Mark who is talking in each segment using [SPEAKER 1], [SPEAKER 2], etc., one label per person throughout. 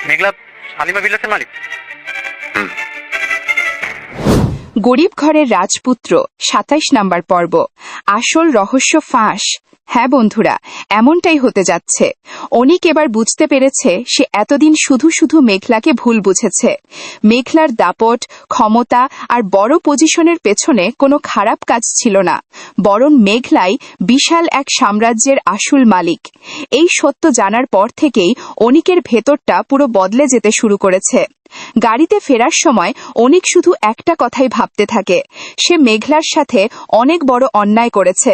[SPEAKER 1] মেঘলা শালিমা বিল্লাসের মালিক।
[SPEAKER 2] গরিব ঘরের রাজপুত্র ২৭ নাম্বার পর্ব। আসল রহস্য ফাঁস। হ্যাঁ বন্ধুরা, এমনটাই হতে যাচ্ছে। অনিক এবার বুঝতে পেরেছে সে এতদিন শুধু শুধু মেঘলাকে ভুল বুঝেছে। মেঘলার দাপট, ক্ষমতা আর বড় পজিশনের পেছনে কোনো খারাপ কাজ ছিল না, বরং মেঘলাই বিশাল এক সাম্রাজ্যের আসল মালিক। এই সত্য জানার পর থেকেই অনিকের ভেতরটা পুরো বদলে যেতে শুরু করেছে। গাড়িতে ফেরার সময় অনিক শুধু একটা কথাই ভাবতে থাকে, সে মেঘলার সাথে অনেক বড় অন্যায় করেছে।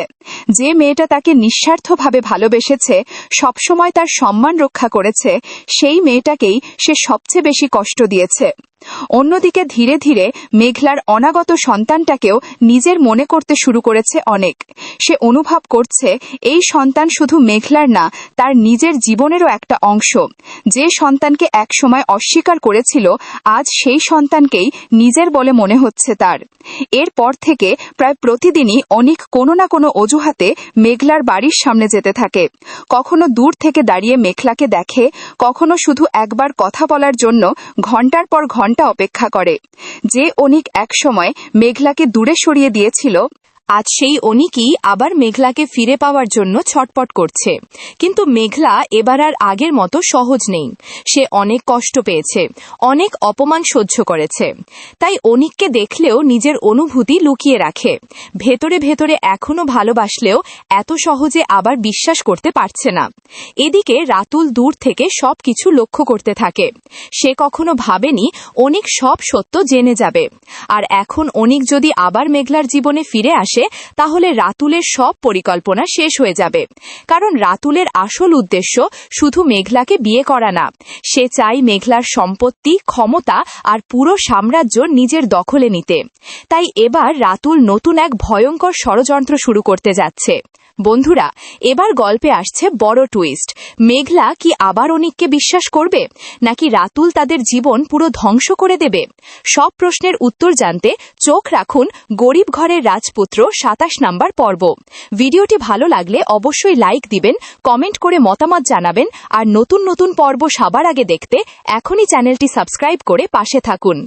[SPEAKER 2] যে মেয়েটা তাকে নিঃস্বার্থভাবে ভালোবেসেছে, সবসময় তার সম্মান রক্ষা করেছে, সেই মেয়েটাকেই সে সবচেয়ে বেশি কষ্ট দিয়েছে। অন্যদিকে ধীরে ধীরে মেঘলার অনাগত সন্তানটাকেও নিজের মনে করতে শুরু করেছে অনেক। সে অনুভব করছে এই সন্তান শুধু মেঘলার না, তার নিজের জীবনেরও একটা অংশ। যে সন্তানকে একসময় অস্বীকার করেছিল, আজ সেই সন্তানকেই নিজের বলে মনে হচ্ছে তার। এরপর থেকে প্রায় প্রতিদিনই অনিক কোনো না কোনো অজুহাতে মেঘলার বাড়ির সামনে যেতে থাকে। কখনো দূর থেকে দাঁড়িয়ে মেঘলাকে দেখে, কখনো শুধু একবার কথা বলার জন্য ঘন্টার পর ঘন্টা অপেক্ষা করে। যে অনিক একসময় মেঘলাকে দূরে সরিয়ে দিয়েছিল, আজ সেই অনিকই আবার মেঘলাকে ফিরে পাওয়ার জন্য ছটপট করছে। কিন্তু মেঘলা এবার আর আগের মতো সহজ নেই। সে অনেক কষ্ট পেয়েছে, অনেক অপমান সহ্য করেছে। তাই অনিককে দেখলেও নিজের অনুভূতি লুকিয়ে রাখে। ভেতরে ভেতরে এখনো ভালোবাসলেও এত সহজে আবার বিশ্বাস করতে পারছে না। এদিকে রাতুল দূর থেকে সবকিছু লক্ষ্য করতে থাকে। সে কখনো ভাবেনি অনিক সব সত্য জেনে যাবে। আর এখন অনিক যদি আবার মেঘলার জীবনে ফিরে আসে, তাহলে রাতুলের সব পরিকল্পনা শেষ হয়ে যাবে। কারণ রাতুলের আসল উদ্দেশ্য শুধু মেঘলাকে বিয়ে করা না, সে চায় মেঘলার সম্পত্তি, ক্ষমতা আর পুরো সাম্রাজ্য নিজের দখলে নিতে। তাই এবার রাতুল নতুন এক ভয়ঙ্কর ষড়যন্ত্র শুরু করতে যাচ্ছে। বন্ধুরা, এবার গল্পে আসছে বড় টুইস্ট। মেঘলা কি আবার অনিককে বিশ্বাস করবে, নাকি রাতুল তাদের জীবন পুরো ধ্বংস করে দেবে? সব প্রশ্নের উত্তর জানতে চোখ রাখুন গরিব ঘরের রাজপুত্র ২৭ নাম্বার পর্ব। ভিডিওটি ভালো লাগলে অবশ্যই লাইক দিবেন, কমেন্ট করে মতামত জানাবেন, আর নতুন নতুন পর্ব সবার আগে দেখতে এখনই চ্যানেলটি সাবস্ক্রাইব করে পাশে থাকুন।